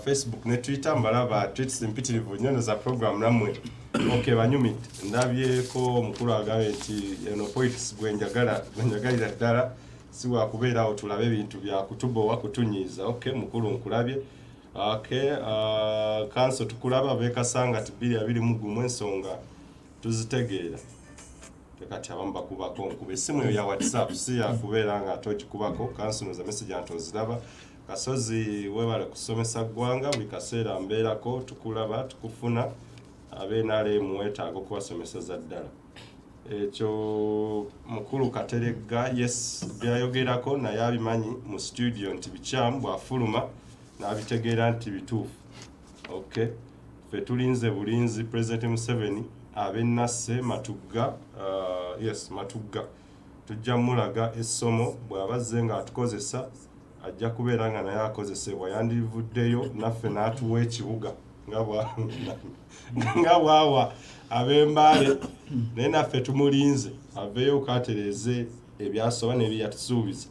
Facebook ne Twitter mbalaba tweets mpitirivu nnyo za program namwe okay banyumi ndabyeko mukulu agabe nti eno points gwenjagalira ddala siwa kubeerawo tulabe ebintu bya kutubowa kutunyiza okay mukulu nkulabye okay kanso tukulaba bekasanga tibiri abiri mugumu ensonga tuzitegeera tekati abamba kubako nkube simu ya WhatsApp si ya kubeera nga tokikubako kanso noza message antoziraba kasozi webale kusomesa gwanga buli kaseera mbeerako tukulaba tukufuna abenale muwetaaga okuwasomeseza ddala ekyo mukulu Katerega yes byayogerako naye abimanyi mu studio nti bikyamu bwafuluma n'abitegeera nti bituufu okay fe tulinze bulinzi President Museveni abennasse Matugga yes Matugga tujja mulaga essomo bw'abazze nga atukozesa ajja kubeera nga naye akozesebwa yandivuddeyo naffe n'atuwa ekibuga nga bwawa ab'Embale naye naffe tumulinze aveeyo katereze ebyasoba n'ebyatusuubiza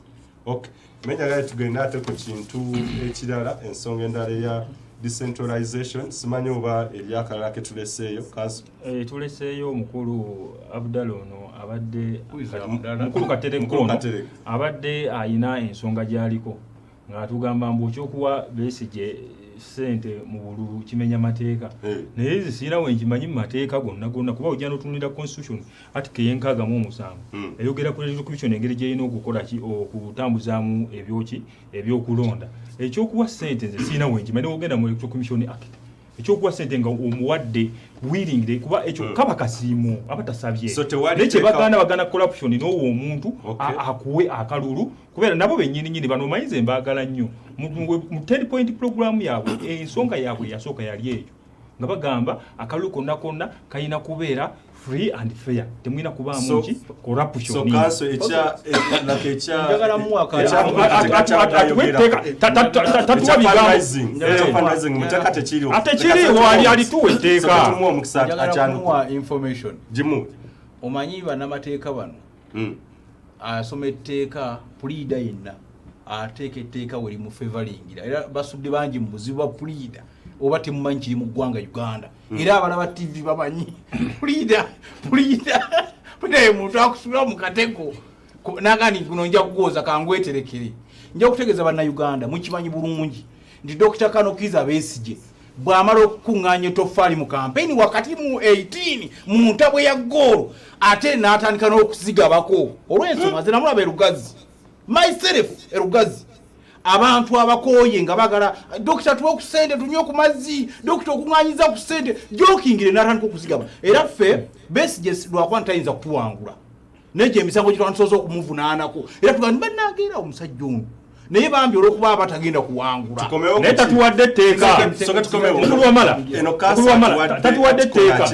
okay menjagala tugenda ate ku kintu ekirala ensonga endala eya decentralization simanyi oba ebyakalala ke tuleseeyo kanso tuleseeyo omukulu Abdallah ono abadde mukulu Katerega abadde ayina ensonga gyaliko ng'atugamba mbu ekyokuwa Besigye sente mu bululu kimenya mateeka naye zisira wenkimanyi mu mateeka gonna kuba ojja n'otunulira constitution article y'enkaaga mu omusanvu eyogera ku electoral commission engeri gy'erina okukola okutambuzaamu ebyokulonda ekyokuwa sente nze sirina wenkimanyi ogenda mu electoral commission act ekyokuwa sente nga omuwadde willingly kuba ekyo kaba kasiimo abatasabye naye bagana corruption n'owo omuntu akuwe akalulu kubeera nabo bennyini bano omanyize mbaagala nnyo mu 10-point program yaabwe ensonga yaabwe yasooka yali eyo nga bagamba akalulu konna kalina kubeera free and fair temwina kubaamu ki corruption kanso njagala muwaka tatuwa bigambo atekiriwo alituwa etteeka njagala muwa information jimu omanyi bannamateeka bano asoma etteeka puliida yenna ateeka etteeka weri mu favoringira era basudde bangi mu buzibu bwa puliida oba temumanyi kiri mu ggwanga Uganda era abalaba TV bamanyi puliida muntu akusula mu katego nagani guno nja kugoza kangweterekere nja kutegeeza bannayuganda mukimanyi bulungi nti Dr. Kanokiza Besigye bw'amala okukuŋŋaanya ettoffaali mu kampeyini wakati mu 18 mu ntabwe ya ggoolo ate n'atandika n'okuzigabako olw'ensonga ze namulaba erugazi myself erugazi abantu abakooye nga bagala dokita tuwe ku ssente tunywe ku mazzi dokita okuŋŋaanyiza ku ssente jokingire n'atandika okuzigaba era ffe Besigye lwakuba ntayinza kutuwangula naye emisango gye twandisoose okumuvunaanako era tugamba bannaageera omusajja ono naye bambi olw'okuba batagenda kuwangula naye tatuwadde etteeka mukulu wamala tatuwadde etteeka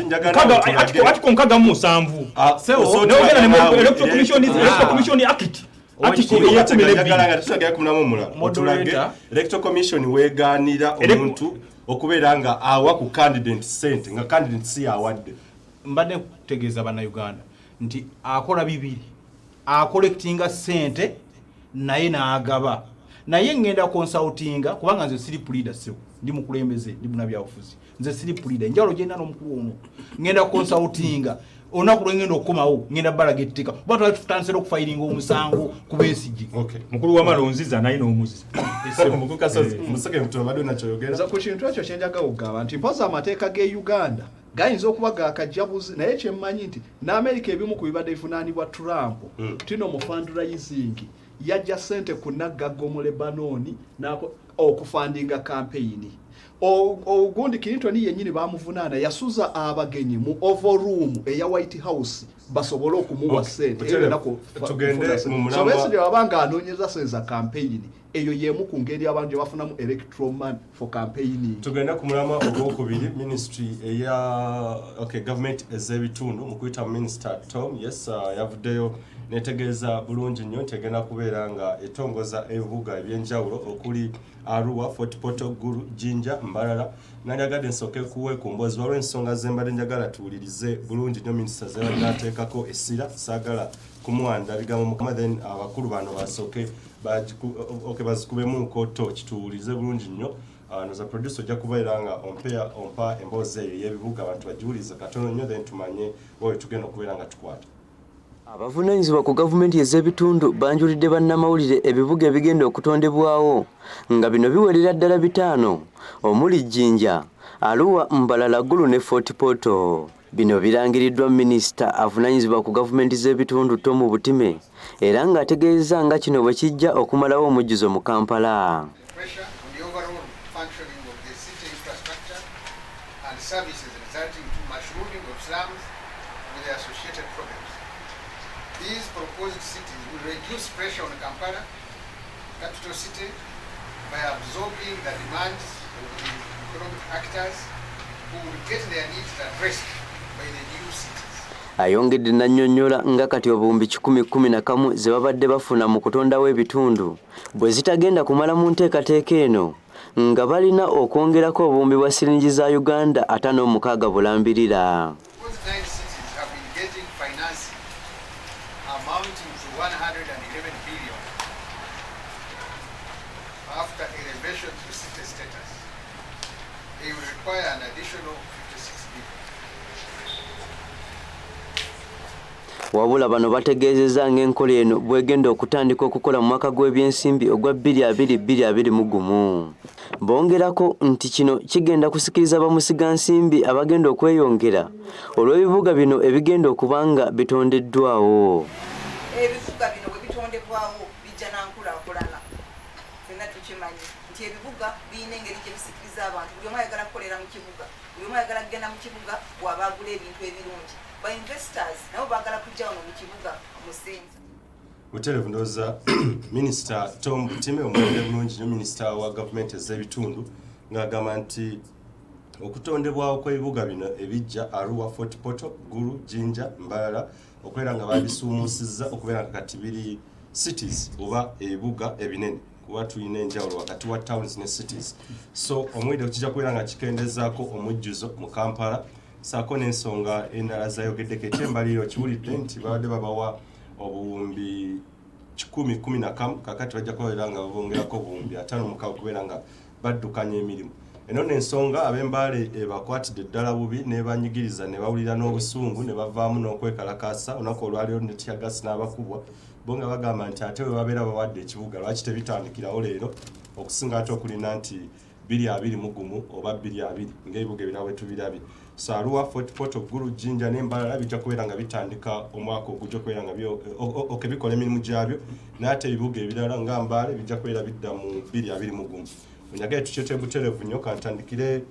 atiko 67 neogenda ne electoral commission act electoral commission weganira omuntu okubeera nga awa ku candidate sente nga candidate si awadde mbadde kutegeeza bannayuganda nti akola bibiri akollectinga sente naye n'agaba naye ngenda consultinga kubanga nze siri leader sewo ndi mukulembeze ndi munabyabufuzi nze siri leader njalo genda n'omukulu ono ngenda consultinga onaku lwengenda okukomawo ngenda balaga etteeka oba twali tutandisira okufayiringa omusango ku Besigye mukulu w'amalonziza naye n'omuziza nza ku kintu ekyo kyenjaga okugamba nti mpoza amateeka g'e Uganda gayinza okuba gakajabuzi naye kyemmanyi nti n'Amerika ebimu ku bibadde bivunaanibwa Trump tino mu fundraising yajja sente ku naggago mu Lebanoni okufandinga kampeyini ogundi Clinton yennyini bamuvunaana yasuza abagenyi mu Oval Room eya White House basobole okumuwa sente so Besigye wabanga anoonyeza sente za kampeyini eyo yemu ku ngeri abantu gye bafunamu electoral money for campaigning. Tugenda ku mulama ogwokubiri ministry eya government ez'ebitundu mu kuyita Minister Tom yavuddeyo netegeeza bulungi nnyo tegenda kubeera nga etongoza ebibuga ebyenjawulo okuli Arua, Fort Portal, Gulu, Jinja, Mbarara. Nanyagadde nsooke kuwe ku mboozi waliwo ensonga zembadde njagala tuwulirize bulungi nnyo minisita zebadde ateekako essira saagala kumwanda bigambo mukama then abakulu bano basooke bazikubemu nkoto kituwulize bulungi nnyo noza producer ojja kubeera nga ompa emboozi eyo y'ebibuga abantu bagiwuliza katono nnyo then tumanye wowe tugenda okubeera nga tukwata. Abavunaanyizibwa ku gavumenti ez'ebitundu banjulidde bannamawulire ebibuga ebigenda okutondebwawo nga bino biwerera ddala 5 omuli Jinja, Arua, Mbalala, Gulu ne Fort Portal. Bino birangiriddwa minisita avunaanyizibwa ku gavumenti z'ebitundu Tom Butime era ng'ategeeza nga kino bwe kijja okumalawo omujjuzo mu Kampala. These proposed cities will reduce pressure on Kampala, capital city, by absorbing the demands of the economic actors who will get their needs addressed by the new cities. Ayongedde n'annyonnyola nga kati obuwumbi 1011 ze babadde bafuna mu kutondawo ebitundu bwe zitagenda kumala mu nteekateeka eno nga balina okwongerako obuwumbi bwa siringi za Uganda 56 bulambirira. Those 9 cities have been getting financing amounting to 111 billion after elevation to city status. They will require an additional 56 billion. Wabula bano bategeezezza ng'enkola eno bwegenda okutandika okukola mu mwaka gw'ebyensimbi ogwa 2020-2021. Bongerako nti kino kigenda kusikiriza bamusigansimbi abagenda okweyongera olw'ebibuga bino ebigenda okubanga bitondeddwawo. Ebibuga bino bwe bitondebwawo bijja n'enkulaakulana. Ffenna tukimanyi nti ebibuga birina engeri gye bisikiriza abantu. Buli omu ayagala kukolera mu kibuga, buli omu ayagala kugenda mu kibuga bw'aba agula ebintu ebirungi. Ba investors nabo baagala kujja wano mu kibuga musinza. Muterevu ndowooza minisita Tom Butime omwenge bulungi nnyo minisita wa gavumenti ez'ebitundu ng'agamba nti okutondebwawo kw'ebibuga bino ebijja Arua, Fort Portal, Gulu, Jinja, Mbalala okubeera nga babisuumusizza okubeera nga kati biri cities oba ebibuga ebinene kuba tulina enjawulo wakati wa towns ne cities. So omwidde kijja kubeera nga kikendezaako omujjuzo mu Kampala saako n'ensonga endala zayogeddeko ekyembaliriro kiwulidde nti babadde babawa obuwumbi 1011 kakati bajja kubeera nga babongerako obuwumbi 56 okubeera nga baddukanya emirimu. Eno n'ensonga ab'embaale bakwatidde ddala bubi ne banyigiriza ne bawulira n'obusungu ne bavaamu n'okwekalakaasa olunaku olwaliro ne tyagasi n'abakubwa bo nga bagamba nti ate bwe babeera bawadde ekibuga lwaki tebitandikirawo leero okusinga ate okulina nti 2021 oba 2020 ng'ebibuga ebirala bwe tubirabye. So Arua, Fort Portal, Gulu, Jinja n'Embalala bijja kubeera nga bitandika omwaka ogujja kubeera nga bikola emirimu gyabyo n'ate ebibuga ebirala nga Mbale bijja kubeera bidda mu 2021. Onyagaye tukyete buterevu nnyo kantandikire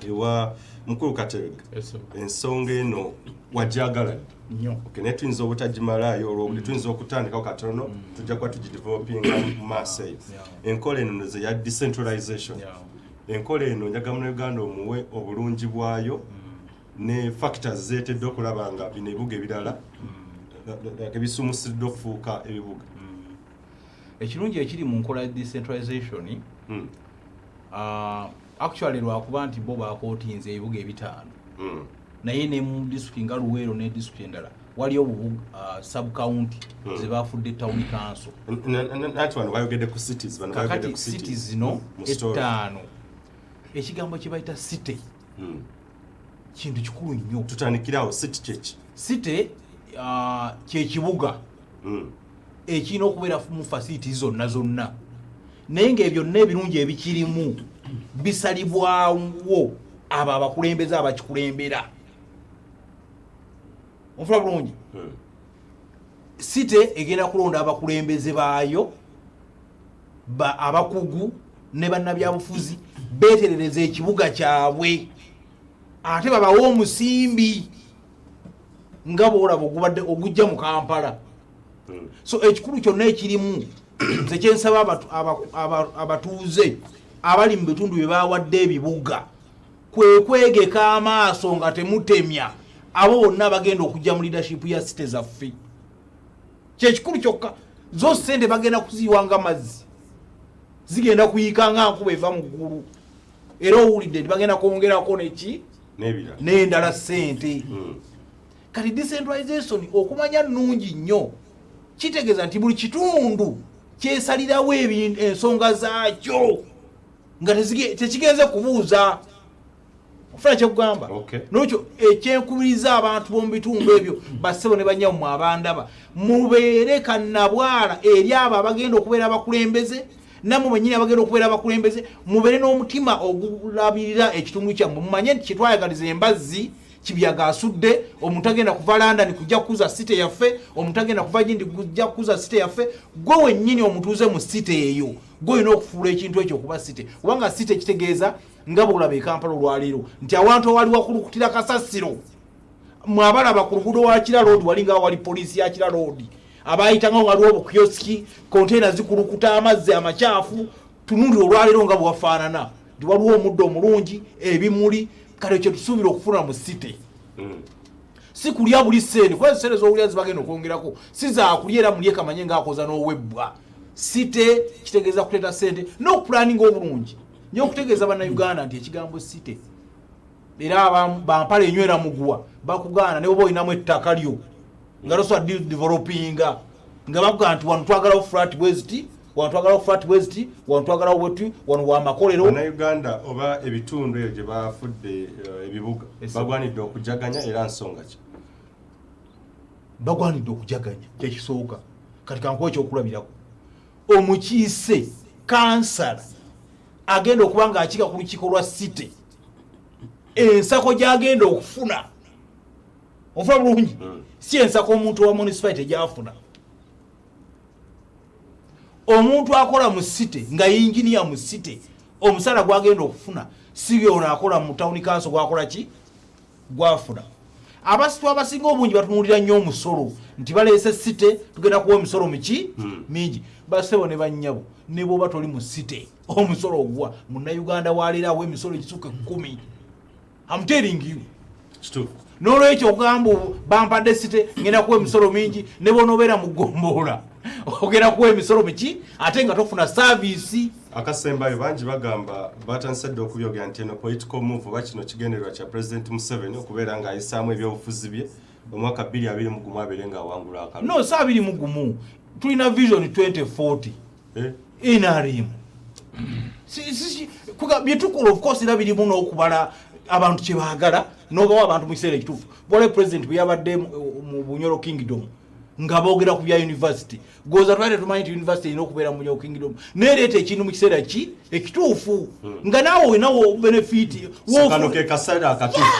ewa mukulu Katerega. Ensonga eno wajagala nnyo. Ne tuyinza obutagimalayo olwo tuyinza okutandikawo katono tujja kuba tugidevelopinga mu maaso eyo. Enkola eno ze ya decentralization. Enkola eno njagala mu Uganda omuwe obulungi bwayo ne factors zeetedde okulaba nga bino ebibuga ebirala ebisumusiddwa okufuuka ebibuga. Ekirungi ekiri mu nkola ya decentralization actually lwakuba nti bo bakootinze ebibuga ebitaano naye ne mu district nga Luweero ne district endala waliyo sub county ze bafudde town council. Nati wano bayogedde ku cities bano bayogedde ku cities zino etaano. Ekigambo kye bayita city kintu kikulu nnyo. Tutandikirawo city church. City kye kibuga ekirina okubeera mu facility zonna naye ng'ebyo n'ebirungi ebikirimu bisalibwawo abo abakulembeze abakikulembera. Onfuna bulungi. City egenda kulonda abakulembeze baayo abakugu ne bannabyabufuzi beeterereza ekibuga kyabwe ate babawa omusimbi nga bw'olaba ogubadde ogujja mu Kampala. So ekikulu kyonna ekirimu nze kyensaba abatuuze abali mu bitundu bye bawadde ebibuga kwe kwegeka amaaso nga temutemya abo bonna bagenda okujja mu leadership ya city zaffe. Kyekikulu kyokka. Zo ssente bagenda kuziwanga mazzi zigenda kuyiika nga nkuba eva mu ggulu era owulidde nti bagenda kwongerako n'endala ssente. Kati decentralization okumanya nnungi nnyo kitegeeza nti buli kitundu kyesalirawo ensonga zaakyo nga tekigenze kubuuza ofuna kyekugamba nokyo ekyenkubiriza abantu b'omu bitundu ebyo bassebo ne banyammwe abandaba mubeere kannabwala eri abo abagenda okubeera abakulembeze nammwe mwennyini abagenda okubeera abakulembeze mubeere n'omutima ogulabirira ekitundu kyammwe mumanye nti kyetwayagaliza embazzi kibyaga asudde omuntu agenda kuva London kujja kukuza site yaffe omuntu agenda kuva gindi kujja kukuza site yaffe gwe wennyini omutuuze mu site eyo gwe olina okufuula ekintu ekyo okuba site kubanga site kitegeeza nga bwolaba e Kampala olwaleero nti awantu awali wakulukutira kasasiro mwabalaba ku luguudo wa Kira Road walinga wali poliisi ya Kira Road abayitanga waliwo obukioski kontena zikulukuta amazzi amakyafu tunundi olwaleero nga bwafaanana ndi waliwo omuddo omulungi ebimuli kale kye tusuubira okufuna mu site si kulya buli sente kuba sente z'owulya zibagenda okwongerako si zaakulya era mulye kamanye ng'akoza n'owebbwa site kitegeeza kuleeta sente n'okupulaninga obulungi nyo okutegeeza bannayuganda nti ekigambo site era bampala enywera muguwa bakugaana ne oba olinamu ettaka lyo nga tosobola developinga nga bakugaa nti wano twagalawo flat bweziti wano twagalawo flat bweziti wano twagalawo bwetu wano wamakolero bannayuganda oba ebitundu ebyo gye bafudde ebibuga bagwanidde okujaganya era nsonga ki bagwanidde okujaganya kyekisooka kati kankuwa ekyokulabirako omukiise kansala agenda okuba nga akika ku lukiiko lwa site ensako gy'agenda okufuna ofuna bulungi si ensako omuntu wa municipality gyafuna omuntu akola mu site nga yinginiya mu site omusala gwagenda okufuna si byona akola mu town council gwakola ki gwafuna abasitu abasinga obungi batunulira nnyo omusolo nti baleese site tugenda kuwa emisolo miki mingi basebo ne bannyabo ne bwoba toli mu site omusolo ogwa munnayuganda waleerawo emisolo ekisuka 10 I'm telling you n'olwekyo ogamba bampadde site ngenda kuwa emisolo mingi ne bonobeera mu ggombola ogenda kuwa emisolo miki ate nga tofuna saavisi akasembayo bangi bagamba batansedde okubyogera nti eno political move oba kino kigendererwa kya President Museveni okubeera ng'ayisaamu ebyobufuzi bye omwaka 2021 abeere ng'awangula akalulu no saa 21 tulina vision 2040 NRM byetukola of course era birimu n'okubala abantu kye baagala n'obawa abantu mu kiseera ekituufu bwala president bwe yabadde mu Bunyoro Kingdom nga boogera ku bya university goza twale tumanyi nti university erina okubeera mu Bunyoro Kingdom neereeta ekintu mu kiseera ki ekituufu nga naawe olinawo benefit kano ke kaseera akatuufu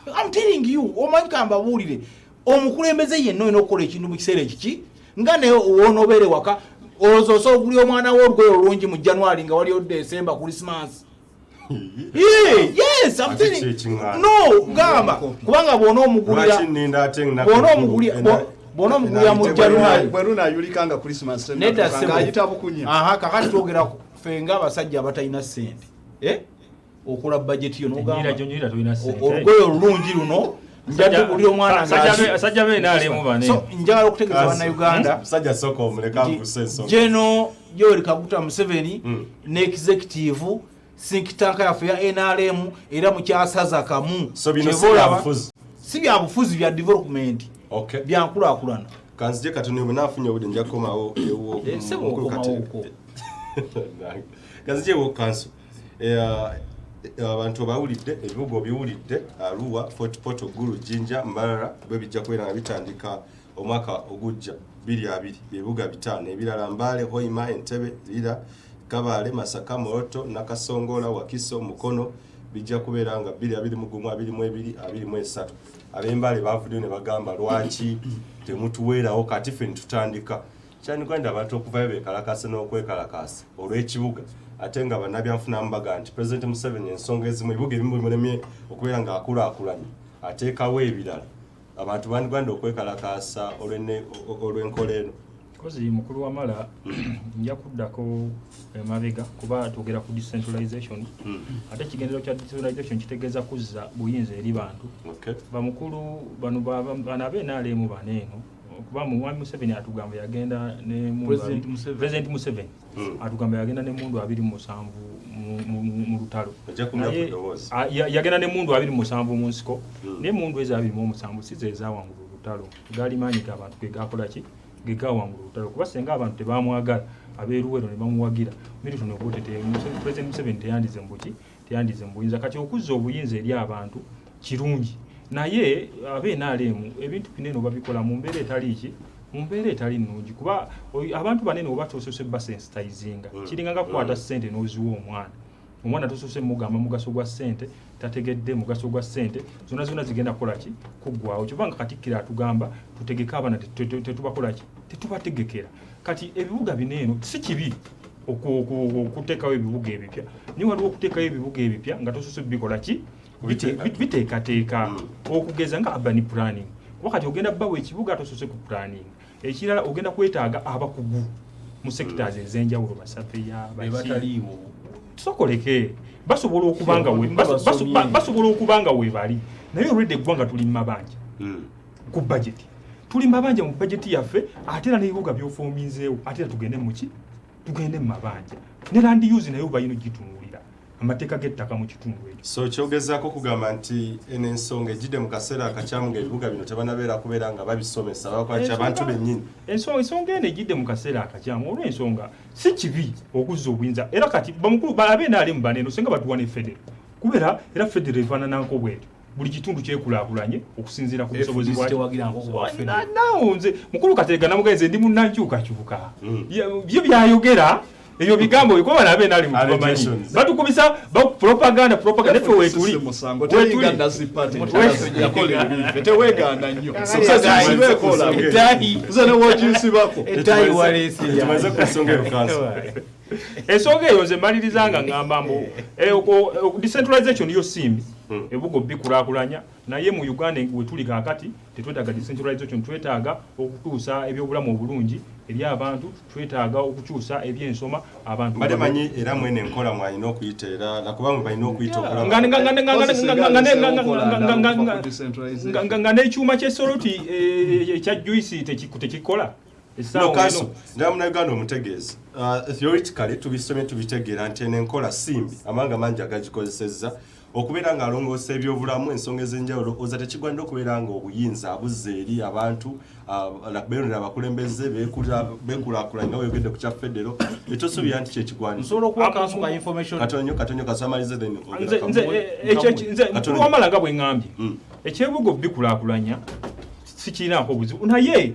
I'm telling you omanyi kambabuulire omukulembeze yenna olina okukola ekintu mu kiseera ekiki nga ne wonoobeere waka olowooza oguli omwana w'olugoye olungi mu January nga waliyo December Christmas yes I'm telling no gamba kubanga bw'onoomugulira mu January bweruna yulikanga Christmas ng'ayita bukunya kakati twogera fenga abasajja abatalina ssente okola budget yo n'ogamba olugoye olulungi luno njatugulira omwana asajja be naalemu bane so njagala okutegeeza bannayuganda musajja soko omuleka ngusenso General Yoweri Kaguta Museveni ne executive think tank yaffe ya NRM era mukyasaza kamu so bino si bya bufuzi bya development bya nkulaakulana kanzije katuni bwenafunye obudde nja kukomawo ewo kanzije wo kanso abantu bawulidde ebibuga biwulidde Arua, Fort Portal, Gulu, Jinja, Mbarara bwe bijja kubeera nga bitandika omwaka ogujja 2020 ebibuga 5 ebirala Mbale, Hoima, Entebbe, Lira, Kabale, Masaka, Moroto, Nakasongola, Wakiso, Mukono bijja kubeera nga 2021 22 23 ab'Embale bavuddeyo ne bagamba lwaki temutuweerawo kati ffe tutandika kyanigwanda abantu okuvayo beekalakasa n'okwekalakasa olw'ekibuga ate nga bannabyanfunamu baga nti President Museveni ensonga ezimu ebibuga ebimu bimulemye okubeera ng'akulaakulanye ateekawo ebirala abantu bandigwanda okwekalakasa olw'enkola eno kozi mukulu wamala nja kuddako emabega kuba twogera ku decentralization ate ekigendero kya decentralization kitegeeza kuzza buyinza eri bantu bamukulu bano ab'NRM baneeno kuba Mwami Museveni atugamba yagenda ne President Museveni atugamba yagenda ne mundu 27 mu lutalo yagenda ne mundu 27 mu nsiko ne mundu ezo 27 size ezawangulu lutalo gali maanyi abantu ge gakola ki gegawangula olutalo kuba senga abantu tebamwagala abeeruwero ne bamuwagira Milton Obote President Museveni teyandize mu buyinza kati okuzza obuyinza eri abantu kirungi naye NRM ebintu binene babikola mu mbeera etali nnungi kuba abantu banene oba tosose basensitizinga kiringa nga kukwata ssente n'oziwa omwana tosose mugamba mugaso gwa ssente tategedde mugaso gwa ssente zonna zigenda kukola ki kuggwawo kyobanga Katikkiro atugamba tutegeke abaana tetubakola ki tetubategekera kati ebibuga bineeno si kibi okuteekawo ebibuga ebipya naye waliwo okuteekawo ebibuga ebipya nga tosose bikola ki biteekateeka okugeza nga urban planning wakati ogenda bawo ekibuga tosose ku planning ekirala ogenda kwetaaga abakugu mu sectors ez'enjawulo basafeya bataliiwo tusokoleke basobola okubanga we bali naye olwedde eggwanga tuli mabanja ku budget tuli mabanja mu budget yaffe ate era n'ebibuga byofoominzeewo ate era tugende mu mabanja ne land use naye bayino gitunuulira amateeka g'ettaka mu kitundu ekyo so kyogezaako kugamba nti eno ensonga ejjidde mu kaseera akakyamu ng'ebibuga bino tebanabeera kubeera nga babisomesa bakolaki abantu bennyini ensonga eno ejjidde mu kaseera akakyamu olw'ensonga si kibi okuzza obuyinza era kati bamukulu NRM baneeno senga batuwa ne federo kubeera era federo efaanananko bwetyo buli kitundu kyekulaakulanye okusinziira ku busobozi bwakyo nze mukulu Kateregga namugenze ndi munnankyukakyuka byo byayogera ebyo bigambo bikoba nabe nali mubamanyi batukubisa propaganda ffe wetuli musango teyiganda zipate yakola ebife teweganda nnyo zene wojisibako etayi walesi tumaze ku nsonga eyo kanso ensonga eyo nze malirizanga ngamba mbu decentralization yo simbi ebugo bikulaakulanya naye mu Uganda we tuli kaakati tetwetaaga decentralization twetaaga okutuusa ebyobulamu obulungi eri abantu twetaaga okukyusa ebyensoma abantu bamanyi era mwene enkola mwalina okuyita era nakuba mwe balina okuyita nga n'ekyuma ky'essoloti ekya juice tekikola Uganda omutegeezi theoretically tubisomye tubitegeera nti eno enkola simbi amanga mangi agagikozesezza okubeera ng'alongoosa ebyobulamu ensonga ez'enjawulo oza tekigwanira okubeera nga obuyinza abuzza eri abantu beerondera abakulembeze beekulaakulanya nga weeyogedde ku kya federo ekyosuubira nti kyekigwanikatonyo kasamalize mukulu wamala nga bwe ŋŋambye ekyebugo bikulaakulanya sikirinaako buzibu naye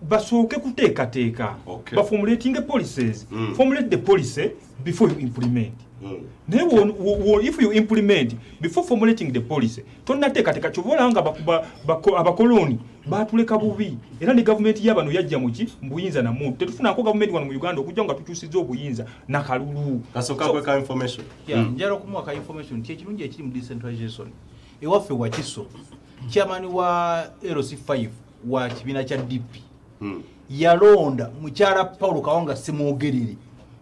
basooke kuteekateeka baformulating policies formulate the policy before you implement naye if you implement before formulating the policy tonnateekateeka kyobola nga abakoloni batuleka bubi era ne gavumenti y'abano yajja muki mbuyinza namuntu tetufunako gavumenti wano mu Uganda okujja nga tukyusizza obuyinza nakalulu kasooka information njala okumuwaka information nti ekirungi ekiri mu decentralization ewaffe wakiso chairman wa LC5 wa kibiina kya DP yalonda mukyala Paulo Kawanga Semwogerere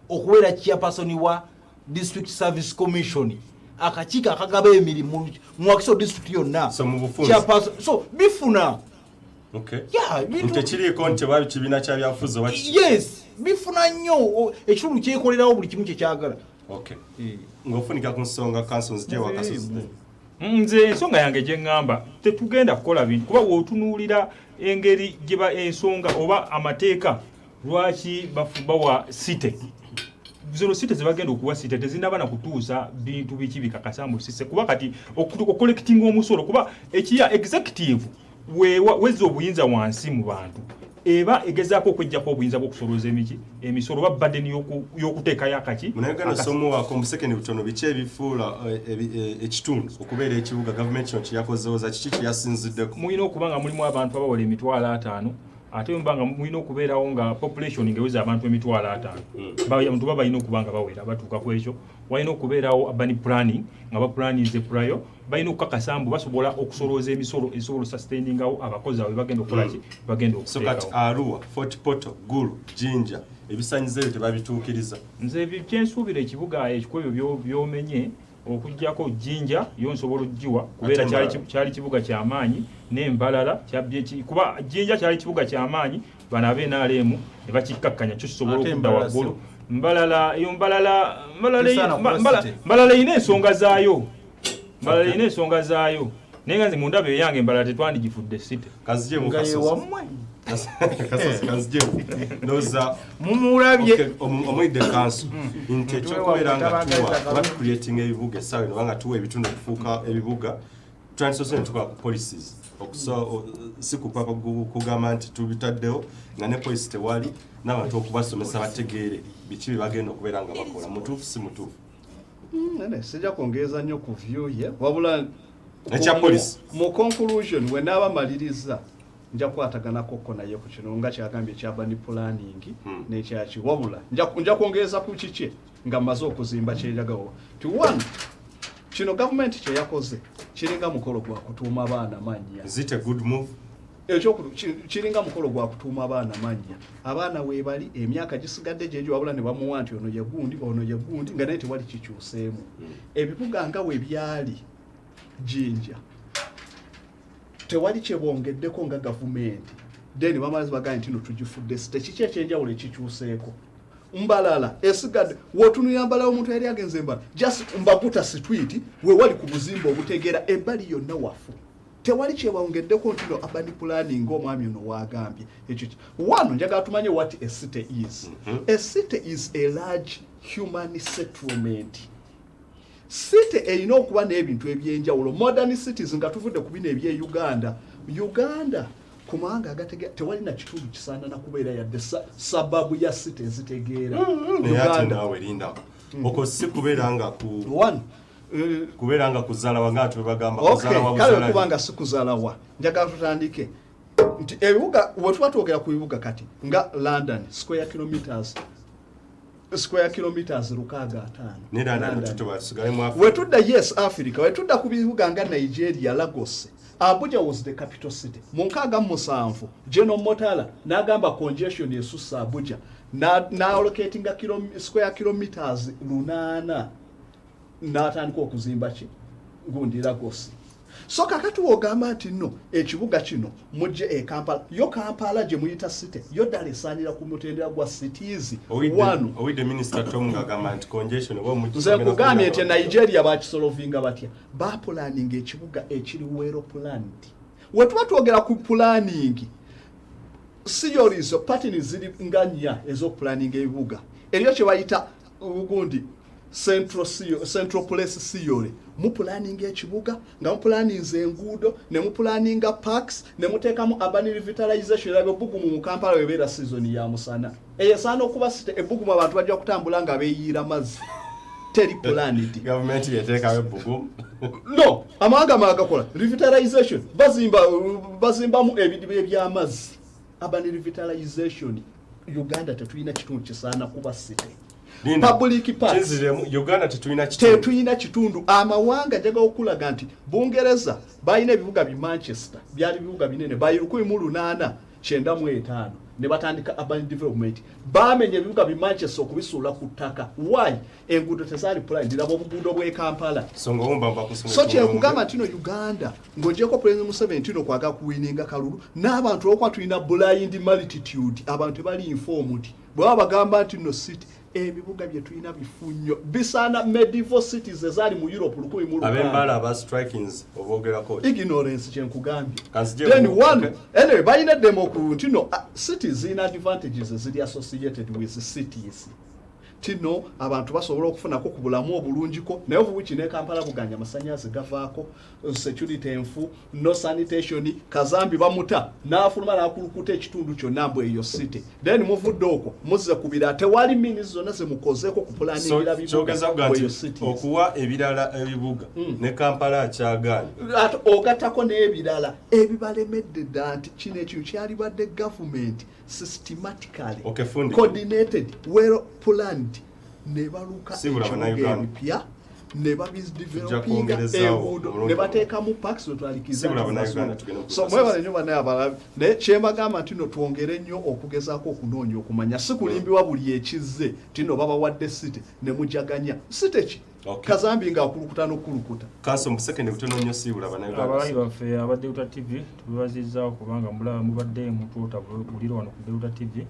okubeera chairperson wa District Service Commission akakiiko akagaba emirimu mu Wakiso district yonna so bifuna tekiriiko nti bali kibiina kya byabufuzi oba yes bifuna nnyo ekitundu kyekolerawo buli kimu kyekyagala ng'ofunika ku nsonga kansons gyewakasozidde nze ensonga yange gye ŋŋamba tetugenda kukola bintu kuba wootunuulira engeri gye ensonga oba amateeka lwaki bawa site zino site zebagenda okuwa site tezinaba na kutuusa bintu biki bikakasa mu sise kuba kati okukolektinga omusolo kuba ekiya executive wezza obuyinza wansi mu bantu eba egezaako okwejjako obuyinza bw'okusolooza emisolo oba burden y'okuteekayo akaki munayuganda somuwaako omusekeni butono biki ebifuula ekitundu okubeera ekibuga gavumenti kino kyeyakozooza kiki kyeyasinziddeko mulina okuba nga mulimu abantu abawala 5,000 ate mbanga mulina okubeerawo nga population ngeweza abantu 5,000 abantu baba balina okuba nga bawera batuuka ku ekyo walina okubeerawo urban planning nga baplaninze prayo balina okukakasa mbu basobola okusolooza emisolo esobola sustainingawo abakozi abo bagenda okukolaki bagenda okuteekawo so kati Arua, Fort Portal, Gulu, Jinja ebisanyizo ebyo tebabituukiriza nze kyensuubira ekibuga ekikwo byomenye okujjako Jinja yo nsobola oggiwa kubeera kyali kibuga ky'amaanyi n'embalala kuba Jinja kyali kibuga ky'amaanyi bano NRM ne bakikkakkanya kyo kisobola okudda waggulu mbalala erina ensonga zaayo naye nga nze mu ndabo eyange embala tetwandigifudde site kazije mu nga kasozi yewammwe kasozi kazije ndoza mumulabye omwidde kanso nti ekyokubeera nga tuwa creating ebibuga essaawa eno banga tuwa ebitundu okufuuka ebibuga twandisoose ne tukola ku policies si kupapa kugamba nti tubitaddeho nga ne polisi tewali n'abantu okubasomesa bategeere biki bagenda okubeera nga bakola mutuufu si mutuufu sijja kwongereza nnyo ku view ye wabula ekya polisi mu conclusion we naaba maliriza nja kwataganako naye ku kino nga kyagambye ekya urban planning n'ekyaki wabula nja kwongereza ku kiki nga mmaze okuzimba kyeragawo ti one kino gavumenti kye yakoze kiringa mukolo gwa kutuuma abaana mannya is it a good move kiringa mukolo gwa kutuuma abaana mannya abaana weebali emyaka gisigadde gyegyo wabula ne bamuwa nti ono yegundi ono yegundi nga naye tewali kikyuseemu ebibuga nga we byali Jinja tewali kyebongeddeko nga gavumenti then bamalazi bagambye nti no tugifudde site kiki ekyenjawulo ekikyuseeko mbalala esigadde wotunulira mbala omuntu yali agenze mbala just mbakuta street we wali ku buzimba obutegeera ebbali yonna wafu tewali kyebongeddeko nti no urban planning omwami ono wagambye ekyo wano njagala tumanye what a city is a city is a large human settlement city erina okuba n'ebintu ebyenjawulo modern cities nga tuvudde ku bino ebye Uganda kumanga agategera tewali na kitundu kisaana kubeera yadde sababu ya city ezitegeera Uganda nawe linda oko si kubeera nga ku one kubeera nga kuzaala wangatu bagamba kuzaala wa kale kubanga si kuzaala wa njagala tutandike nti ebibuga wetwatwogera ku bibuga kati nga London square kilometers lukaaga 5 wetudda yes Africa wetudda ku bibuga nga Nigeria Lagos Abuja was the capital city munkaaga 7 General Motala n'agamba congestion esussa Abuja na allocating square kilometers 8 n'atandika okuzimba ki gundi Lagos so kakati wogamba nti no ekibuga kino mujje e Kampala yo Kampala gye muyita city yo dale sanira ku mutendera gwa cities one the minister Tom gagamba nti congestion oba mujje nze kugambye nti Nigeria bakisolovinga batya ba planning ekibuga ekiri wero planned wetuba twogera ku planning theories of pattern ziri nganya ezo planning ebibuga eriyo kye bayita ugundi central place theory mu planning ekibuga nga mu planning enguudo ne mu planning parks ne muteekamu urban revitalization labe bugumu mu Kampala webeera season ya musana eyesaana okuba site ebugumu abantu bajja kutambula nga beeyiira mazzi teri planned government yeteeka ebugumu no amanga magakola revitalization bazimbamu ebidiba eby'amazzi urban revitalization Uganda tetulina kitundu kisaana kuba site public parks Uganda tetulina kitundu amawanga jaga okulaga nti Bungereza bayina ebibuga bi Manchester byali bibuga binene bayi 1895 ne batandika urban development bamenye ebibuga bi Manchester okubisuula ku ttaka why enguudo tezaali planned labo obuguudo bwe Kampala so kyekugamba nti no Uganda ng'ogyeko President Museveni no kwaga kuwininga kalulu n'abantu okwa tulina blind multitude abantu bali informed bwe bagamba nti no city ebibuga bye tulina bifunyo bisana medieval cities ezali mu Europe 1000 abembala aba strikings obogera ko ignorance kyenkugambye then one anyway bayina demo ku ntino cities in advantages zili associated with cities tino abantu basobola okufunako ku bulamu obulungiko naye obuwiki ne Kampala buganya amasanyazi gavaako security enfu no sanitation kazambi bamuta n'afuluma n'akulukuta ekitundu kyonna mbwe eyo city then muvudde okwo muzze kubira tewali minis zonna ze mukozeeko ku planingira bibuga eyo city okuwa ebirala ebibuga ne Kampala akyagaanye ogattako n'ebirala ebibalemedde dda nti kino ekintu kyalibadde government systematically coordinated well planned ne baluka ebipya ne babidevelopinga enguudo ne bateekamu parks notwalikiza so mwebale nnyo banaye abalabi naye kyembagamba nti no twongere nnyo okugezaako okunoonya okumanya si kulimbiwa buli ekizze tino babawadde city ne mujaganya city ki kazambi nga akulukuta n'okulukuta kanso mu second butono nnyo siibula banaye abalai baffe aba Deuta TV tubebazizza okubanga mubadde mutuuta buliro wano ku Deuta TV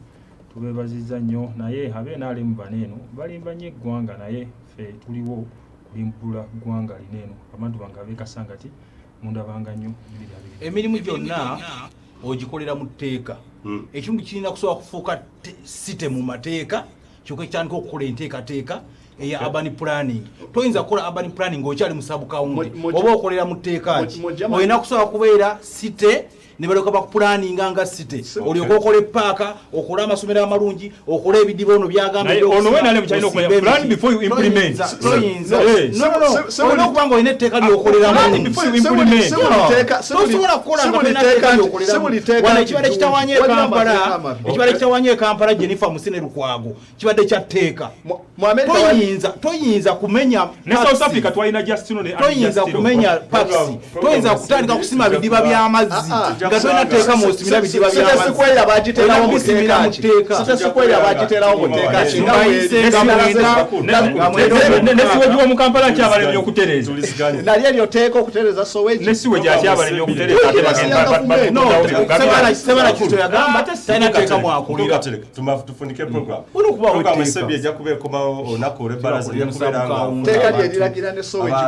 tubebazizza nnyo naye ab'NRM baneeno balimba nnyo eggwanga naye ffe tuliwo kulimbula ggwanga lineeno abantu bange ab'ekasangati mundabanga nnyo emirimu gyonna ogikolera mu tteeka ekimu kirina kusobola kufuuka site mu mateeka kyokka kitandika okukola enteekateeka eya urban planning toyinza kukola urban planning ng'okyali mu sabukawundi oba okolera mu tteeka ki olina kusobola kubeera site ne balyoka bakupulaninga nga site olyoka okola epaaka okola amasomero amalungi okola ebidiba ono byagambye ono wenale mukyalina okulya plan before you implement olina okuba nga olina etteeka lyokoleramu before you implement tosobola kukola nga tolina tteeka lyokoleramu ekibadde kitawanya ekampala Jennifer Musene Lukwago kibadde kya tteeka toyinza kumenya ne South Africa twalina Justino ne toyinza kumenya paksi toyinza kutandika kusima bidiba by'amazzi nga tolina tteeka musimira bidiba by'amazzi bagiterawo mu tteeka sitasikwera bagiterawo mu tteeka nesiwe mu Kampala kyabalemye okutereza nali eryo tteeka okutereza soweji nesiwe gyakyabalemye okutereza sebala kito yagamba talina tteeka mwakulira tufunike program program esebye ejja kuba ekomawo olunaku olw'ebbalaza lyekubeeranga tteeka lyeriragira ne soweji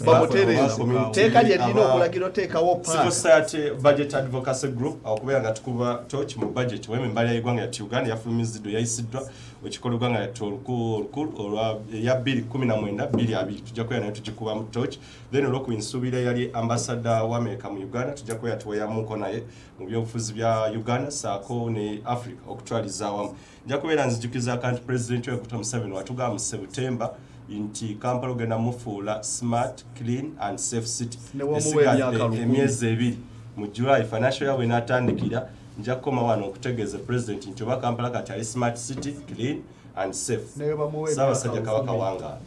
bamutereza tteeka lyerina okulagira oteekawo Civil Society Budget Advocacy Group okubeera nga tukuba torch mu budget w'embali y'eggwanga ya Uganda yafulumiziddwa yayisiddwa ekikola eggwanga lyattu olukulu olwa ya 2019-2020 tujja kubeera nayo tugikuba mu torch then olw'okuinsuubira yali ambassador wa America mu Uganda tujja kubeera tuweeyamuko naye mu byobufuzi bya Uganda saako ne Africa okutwaliza awamu nja kubeera nzijukiza akanti president we Dr. Museveni watugamba mu September nti Kampala ogenda mufuula smart, clean and safe city esigadde emyezi 2 mu July financial year wenatandikira nja kukoma wano okutegeeza president nti oba Kampala kati ali smart city, clean and safe. Ssaabasajja Kabaka wangaala.